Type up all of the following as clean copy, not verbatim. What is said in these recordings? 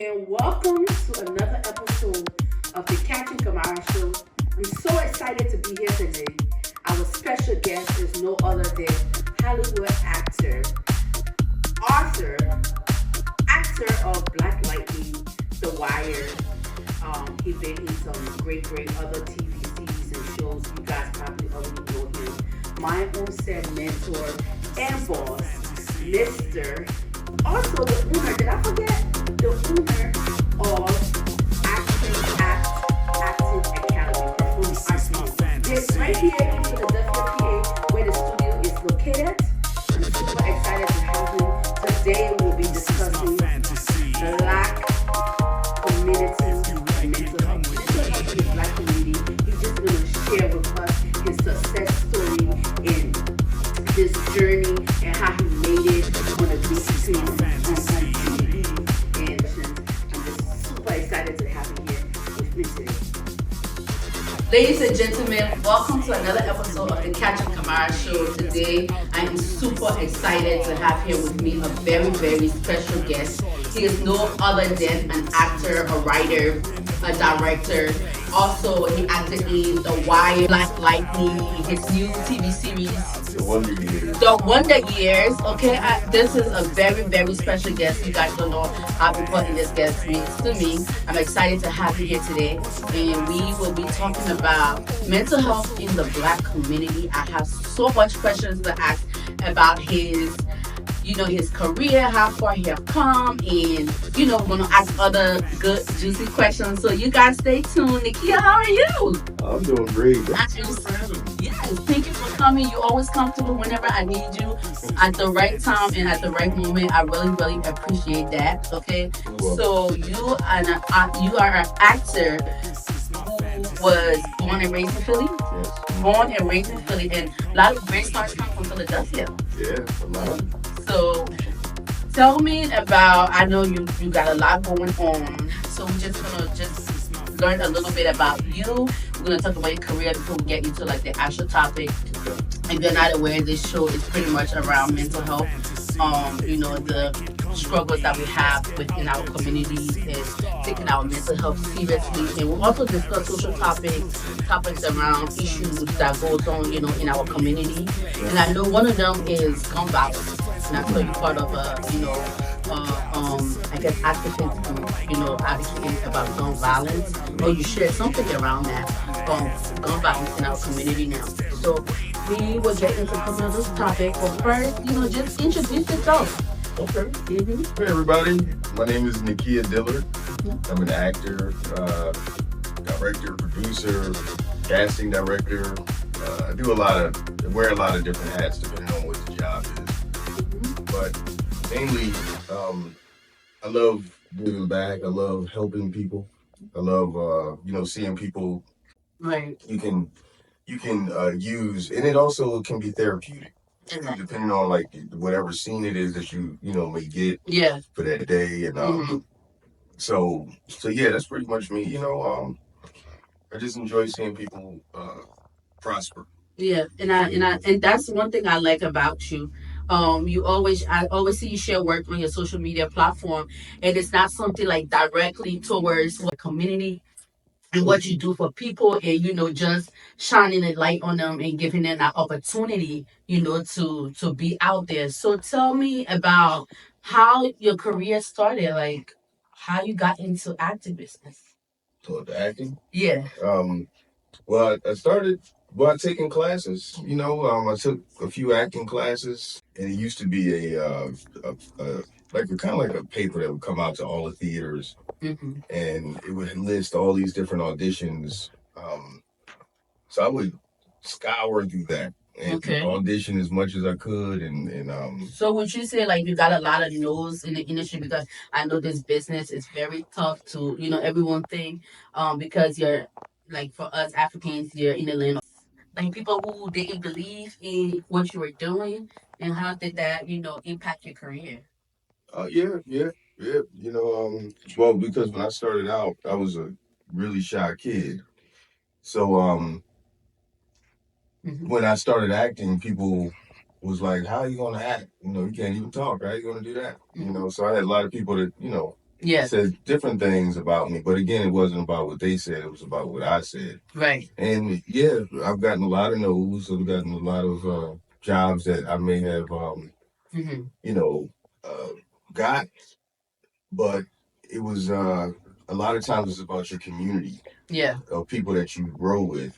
And welcome to another episode of the KAMARA show. I'm so excited to be here today. Our special guest is no other than Hollywood actor, author, actor of Black Lightning, The Wire. He's been in some great other TV series and shows. You guys probably already know him. My own said mentor and boss, Mr. Also the owner. Did I forget? The owner of Acting Academy Performing Arts School. It's right here in Philadelphia, PA, where the studio is located. I'm super excited to have him. Today we'll be discussing Black community and mental health. Mental health in the Black community. He's just going to share with us his success story and this journey and how he made it on a big screen on TV. And I'm just super excited to have him here with me today. Ladies and gentlemen, welcome to another episode of the KAMARA show. Today, I am super excited to have here with me a very special guest. He is no other than an actor, a writer, a director. Also, he acted in The Wire, Black Lightning, his new TV series, The Wonder Years. Okay, this is a very special guest. You guys don't know how important this guest means to me. I'm excited to have you here today, and we will be talking about mental health in the Black community. I have so much questions to ask about his career, how far he have come, and we're gonna ask other good juicy questions. So you guys stay tuned. Nikia, how are you? I'm doing great. Yes, thank you for coming. You always come through whenever I need you at the right time and at the right moment. I really appreciate that. Okay, so you are an actor who was born and raised in Philly. Yes. Born and raised in Philly, and a lot of great stars come from Philadelphia. Yeah, a lot. So tell me about, I know you got a lot going on. So we're just gonna learn a little bit about you. We're gonna talk about your career before we get into like the actual topic. If you're not aware, this show is pretty much around mental health. The struggles that we have within our communities is taking our mental health seriously. And we'll also discuss social topics around issues that goes on, in our community. And I know one of them is gun violence. And I saw you part of activist group, advocating about gun violence. Or you shared something around that, gun violence in our community now. So we will get into some of this topic, but first, just introduce yourself. Okay. Mm-hmm. Hey everybody, my name is Nikia Dillard. I'm an actor, director, producer, casting director. I wear a lot of different hats depending on what the job is. But mainly, I love giving back. I love helping people. I love, seeing people Right. you can use, and it also can be therapeutic. Depending on like whatever scene it is that you may get for that day, and so yeah, that's pretty much me. I just enjoy seeing people prosper. Yeah, and that's one thing I like about you. I always see you share work on your social media platform, and it's not something like directly towards the community and what you do for people, and just shining a light on them and giving them that opportunity, to be out there. So tell me about how your career started, like how you got into acting business. So the acting. Yeah. Well, I started by taking classes. I took a few acting classes, and it used to be kind of like a paper that would come out to all the theaters, and it would list all these different auditions. So I would scour through that and audition as much as I could, and So would you say like you got a lot of no's in the industry, because I know this business is very tough to everyone think because you're like, for us Africans, you're in the land of like people who didn't believe in what you were doing, and how did that impact your career? yeah. Well, because when I started out, I was a really shy kid. So when I started acting, people was like, "How are you gonna act? You can't even talk. How are you gonna do that?" So I had a lot of people that said different things about me. But again, it wasn't about what they said. It was about what I said. Right. And yeah, I've gotten a lot of no's. I've gotten a lot of jobs that I may have, you know, got. But it was a lot of times it's about your community. Yeah. Of people that you grow with.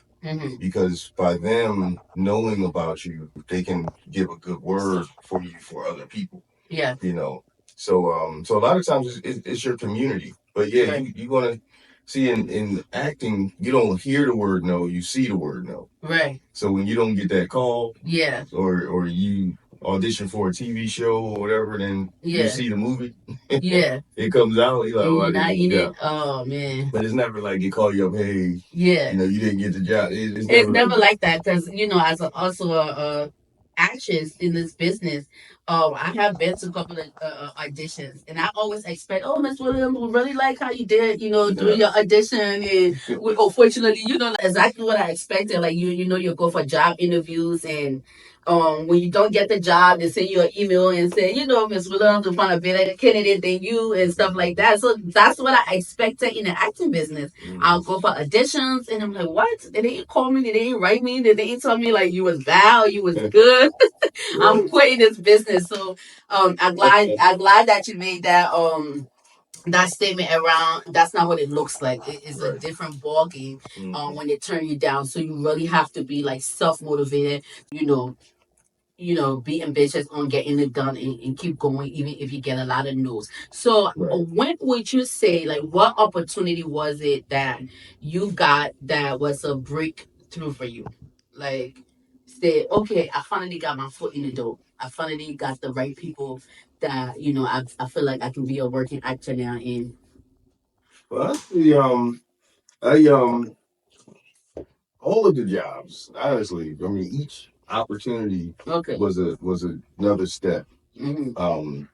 Because by them knowing about you, they can give a good word for you for other people. Yeah. You know, so a lot of times it's your community. But yeah, right. you want to see in acting, you don't hear the word no, you see the word no. Right. So when you don't get that call, yeah, or you audition for a TV show or whatever, then you see the movie. Yeah. It comes out, you're like, oh, I didn't get it. Oh man. But it's never like they call you up, hey, yeah, you didn't get the job. It's never like that because as also a actress in this business, I have been to a couple of auditions, and I always expect, oh, Miss Williams, we really like how you did, through your audition, and unfortunately, exactly what I expected. Like you go for job interviews, and when you don't get the job, they send you an email and say, Miss Williams, we found a better candidate than you and stuff like that. So that's what I expected in the acting business. I'll go for auditions, and I'm like, what? They didn't call me, they didn't write me, they didn't tell me like you was bad, you was good. I'm quitting this business. So I'm glad that you made that statement around that's not what it looks like. It is a different ball game when they turn you down. So you really have to be like self-motivated, be ambitious on getting it done and keep going even if you get a lot of no's. So when would you say, like, what opportunity was it that you got that was a breakthrough for you? Like, say, okay, I finally got my foot in the door. I finally got the right people that, I feel like I can be a working actor now. And well, actually, I all of the jobs, honestly, I mean, each opportunity was another step. Even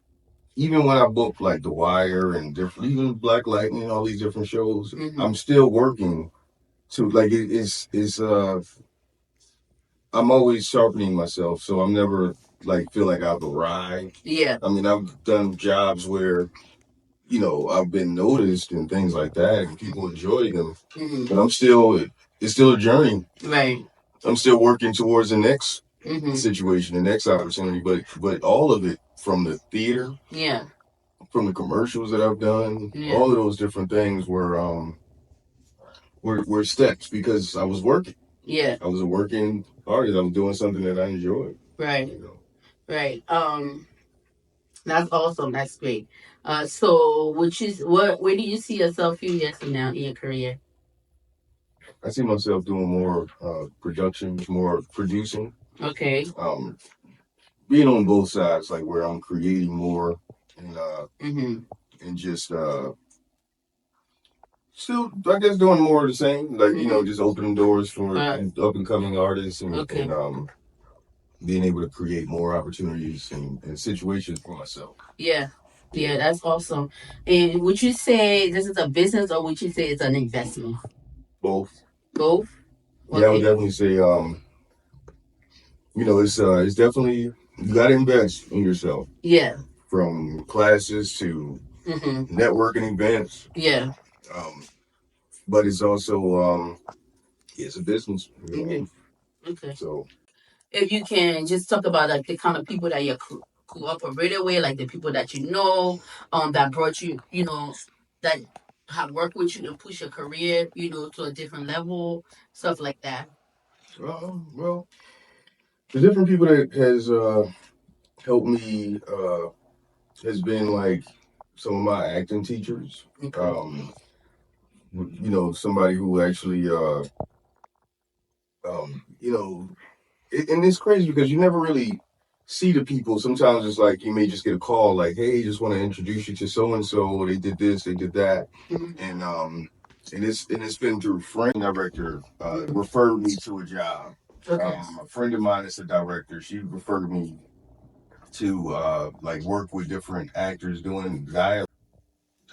when I booked like The Wire and different, even Black Lightning, all these different shows, I'm still working to like I'm always sharpening myself, so I'm never like feel like I've arrived. Yeah. I mean, I've done jobs where I've been noticed and things like that, and people enjoy them. But it's still a journey. Right. I'm still working towards the next situation, the next opportunity. But all of it, from the theater, from the commercials that I've done, all of those different things were steps because I was working. Yeah. I was a working artist. I was doing something that I enjoyed. Right. Right. That's awesome. That's great. So where do you see yourself a few years from now in your career? I see myself doing more productions, more producing. Okay. Being on both sides, like where I'm creating more and just still, I guess, doing more of the same. Like just opening doors for up and coming artists and being able to create more opportunities and situations for myself. Yeah. Yeah, that's awesome. And would you say this is a business or would you say it's an investment? Both. Both? Okay. Yeah, I would definitely say, it's definitely, you got to invest in yourself. Yeah. From classes to networking events. Yeah. But it's also, it's a business. Okay. So. If you can just talk about like the kind of people that you cooperated with, like the people that that brought you, that have worked with you to push your career, to a different level, stuff like that. Well, the different people that has helped me has been like some of my acting teachers. Okay. Somebody who actually and it's crazy because you never really see the people. Sometimes it's like you may just get a call like, hey, just want to introduce you to so and so. They did this, they did that, and it's been through friend director referred me to a job. Okay. A friend of mine is a director. She referred me to like work with different actors doing dialogue.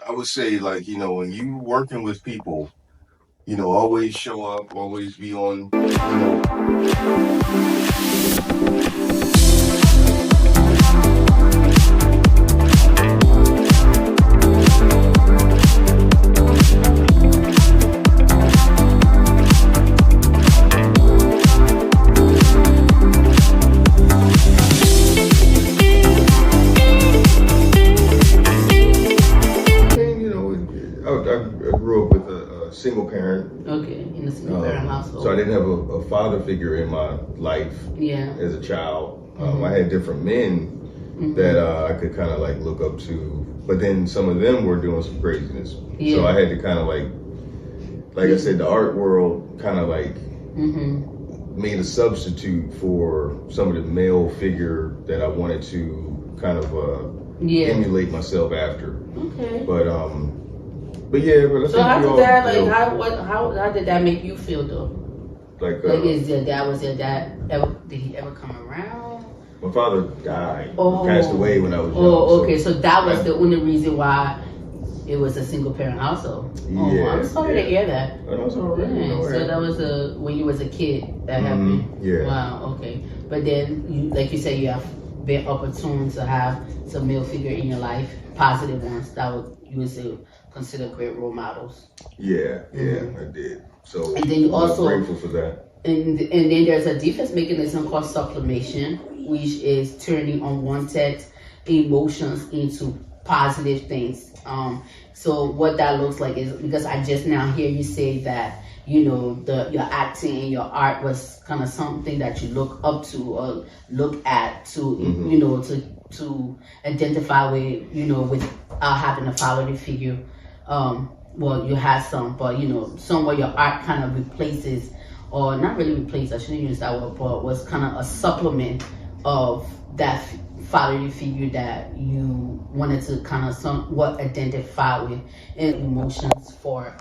I would say like when you working with people, always show up, always be on. I grew up with a single parent. Okay, in a single parent household. So I didn't have a father figure in my life. Yeah. As a child, I had different men that I could kind of like look up to, but then some of them were doing some craziness. Yeah. So I had to kind of like I said, the art world kind of like made a substitute for some of the male figure that I wanted to kind of emulate myself after. Okay. But yeah, but I so how did that how did that make you feel though? Like is your dad ever, did he ever come around? My father died. Passed away when I was young. Oh, okay. So that was the only reason why it was a single parent household. Yeah. I'm sorry to hear that. Oh, that's all right. Yeah. So that was when you was a kid that happened. Yeah. Wow. Okay. But then you, like you said, you have been opportune to have some male figure in your life, positive ones that you would say consider great role models. Yeah. I did. So and then you also grateful for that. And then there's a defense mechanism called sublimation, which is turning unwanted emotions into positive things. So what that looks like is, because I just now hear you say that, you know, your acting and your art was kind of something that you look up to or look at to, you know, to identify with, you know, without having a fatherly figure. Well, you have some, but you know, somewhere your art kind of replaces, or not really replace, I shouldn't use that word, but was kind of a supplement of that fatherly figure that you wanted to kind of somewhat identify with, and emotions for,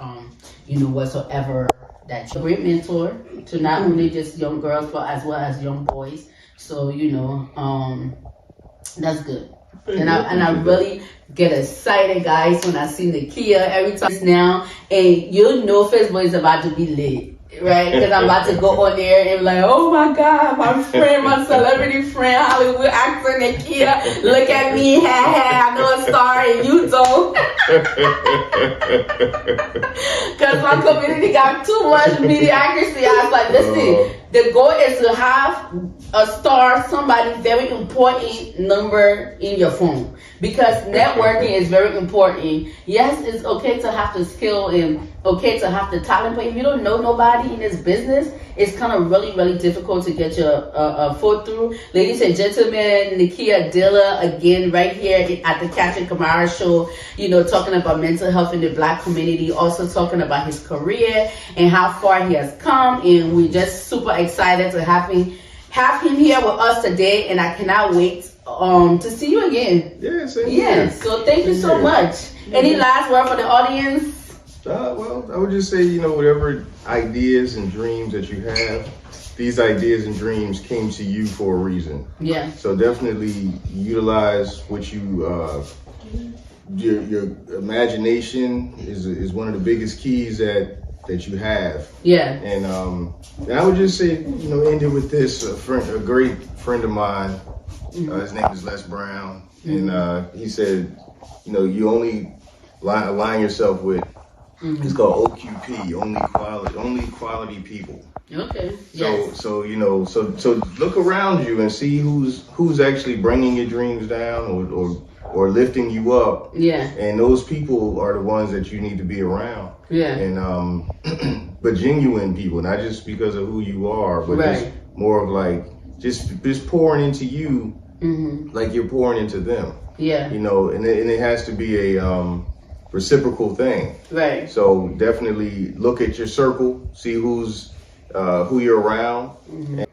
you know, whatsoever that you're a great mentor to not only just young girls, but as well as young boys. So, you know, that's good. And I really get excited, guys, when I see Nakia every time now. And you know Facebook is about to be lit, right? Because I'm about to go on there and be like, oh my God, my friend, my celebrity friend, Hollywood actor Nakia, look at me, I know a star and you don't. Because my community got too much media accuracy. I was like, listen, the goal is to have a star, somebody very important number in your phone, because networking is very important. Yes, it's okay to have the skill and okay to have the talent, but if you don't know nobody in this business, it's kind of really difficult to get your foot through. Ladies and gentlemen, Nakia Dilla again right here at the Captain KAMARA show, you know, talking about mental health in the Black community, also talking about his career and how far he has come, and we're just super excited to have him here with us today, and I cannot wait to see you again. Yeah, same here. So thank you so much. Any last word for the audience? Well, I would just say, you know, whatever ideas and dreams that you have, these ideas and dreams came to you for a reason. Yeah. So definitely utilize what you, your imagination is one of the biggest keys that you have. Yeah. And I would just say, you know, end it with this. A great friend of mine, his name is Les Brown, and he said, you know, you only align yourself with, it's called OQP, only quality people. Okay. So you know, so look around you and see who's actually bringing your dreams down or lifting you up. Yeah. And those people are the ones that you need to be around. Yeah. And but genuine people, not just because of who you are, but just more of like just pouring into you, like you're pouring into them. Yeah. You know, and it has to be a reciprocal thing. Right. So definitely look at your circle, see who you're around, and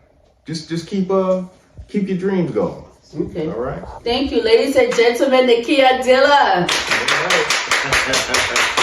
just keep your dreams going. Okay. All right. Thank you, ladies and gentlemen. Nakia Dilla. All right.